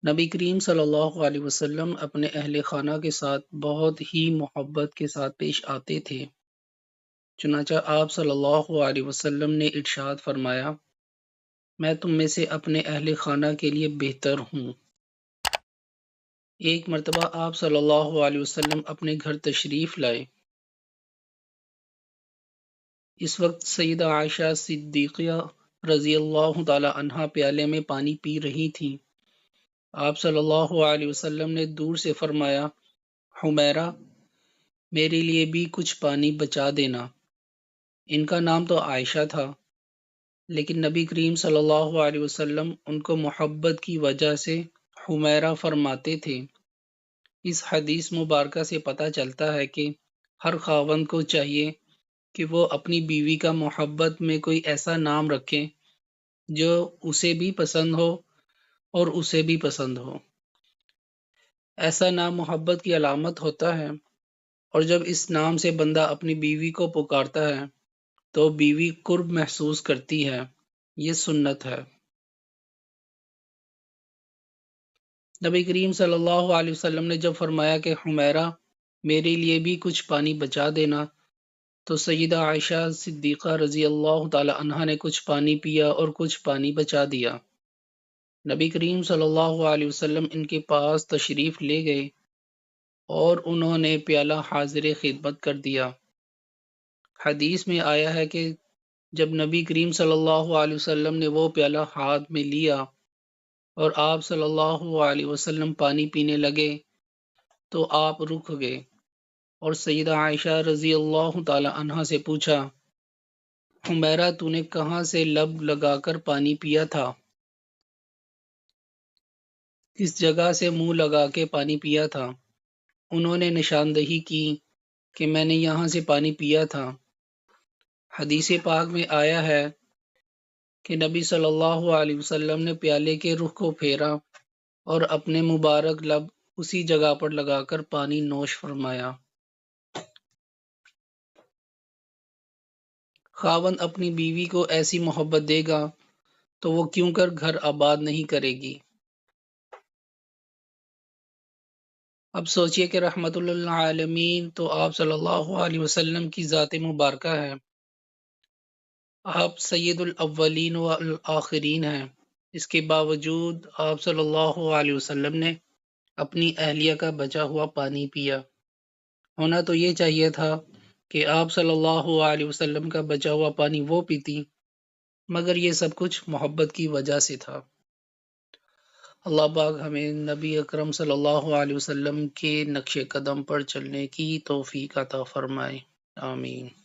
نبی کریم صلی اللہ علیہ وسلم اپنے اہل خانہ کے ساتھ بہت ہی محبت کے ساتھ پیش آتے تھے۔ چنانچہ آپ صلی اللہ علیہ وسلم نے ارشاد فرمایا، میں تم میں سے اپنے اہل خانہ کے لیے بہتر ہوں۔ ایک مرتبہ آپ صلی اللہ علیہ وسلم اپنے گھر تشریف لائے۔ اس وقت سیدہ عائشہ صدیقہ رضی اللہ تعالی عنہا پیالے میں پانی پی رہی تھیں۔ آپ صلی اللہ علیہ وسلم نے دور سے فرمایا، حمیرہ، میرے لیے بھی کچھ پانی بچا دینا۔ ان کا نام تو عائشہ تھا، لیکن نبی کریم صلی اللہ علیہ وسلم ان کو محبت کی وجہ سے حمیرہ فرماتے تھے۔ اس حدیث مبارکہ سے پتہ چلتا ہے کہ ہر خاوند کو چاہیے کہ وہ اپنی بیوی کا محبت میں کوئی ایسا نام رکھے جو اسے بھی پسند ہو اور اسے بھی پسند ہو۔ ایسا نام محبت کی علامت ہوتا ہے، اور جب اس نام سے بندہ اپنی بیوی کو پکارتا ہے تو بیوی قرب محسوس کرتی ہے۔ یہ سنت ہے۔ نبی کریم صلی اللہ علیہ وسلم نے جب فرمایا کہ حمیرہ، میرے لیے بھی کچھ پانی بچا دینا، تو سیدہ عائشہ صدیقہ رضی اللہ تعالی عنہا نے کچھ پانی پیا اور کچھ پانی بچا دیا۔ نبی کریم صلی اللہ علیہ وسلم ان کے پاس تشریف لے گئے اور انہوں نے پیالہ حاضر خدمت کر دیا۔ حدیث میں آیا ہے کہ جب نبی کریم صلی اللہ علیہ وسلم نے وہ پیالہ ہاتھ میں لیا اور آپ صلی اللہ علیہ وسلم پانی پینے لگے تو آپ رک گئے اور سیدہ عائشہ رضی اللہ تعالی عنہا سے پوچھا، حمیرہ، تو نے کہاں سے لب لگا کر پانی پیا تھا؟ کس جگہ سے منہ لگا کے پانی پیا تھا؟ انہوں نے نشاندہی کی کہ میں نے یہاں سے پانی پیا تھا۔ حدیث پاک میں آیا ہے کہ نبی صلی اللہ علیہ وسلم نے پیالے کے رخ کو پھیرا اور اپنے مبارک لب اسی جگہ پر لگا کر پانی نوش فرمایا۔ خاوند اپنی بیوی کو ایسی محبت دے گا تو وہ کیوں کر گھر آباد نہیں کرے گی۔ اب سوچئے کہ رحمت للعالمین تو آپ صلی اللہ علیہ وسلم کی ذات مبارکہ ہے۔ آپ سید الاولین والآخرین ہیں۔ اس کے باوجود آپ صلی اللہ علیہ وسلم نے اپنی اہلیہ کا بچا ہوا پانی پیا۔ ہونا تو یہ چاہیے تھا کہ آپ صلی اللہ علیہ وسلم کا بچا ہوا پانی وہ پیتی، مگر یہ سب کچھ محبت کی وجہ سے تھا۔ اللہ پاک ہمیں نبی اکرم صلی اللہ علیہ وسلم کے نقش قدم پر چلنے کی توفیق عطا فرمائے۔ آمین۔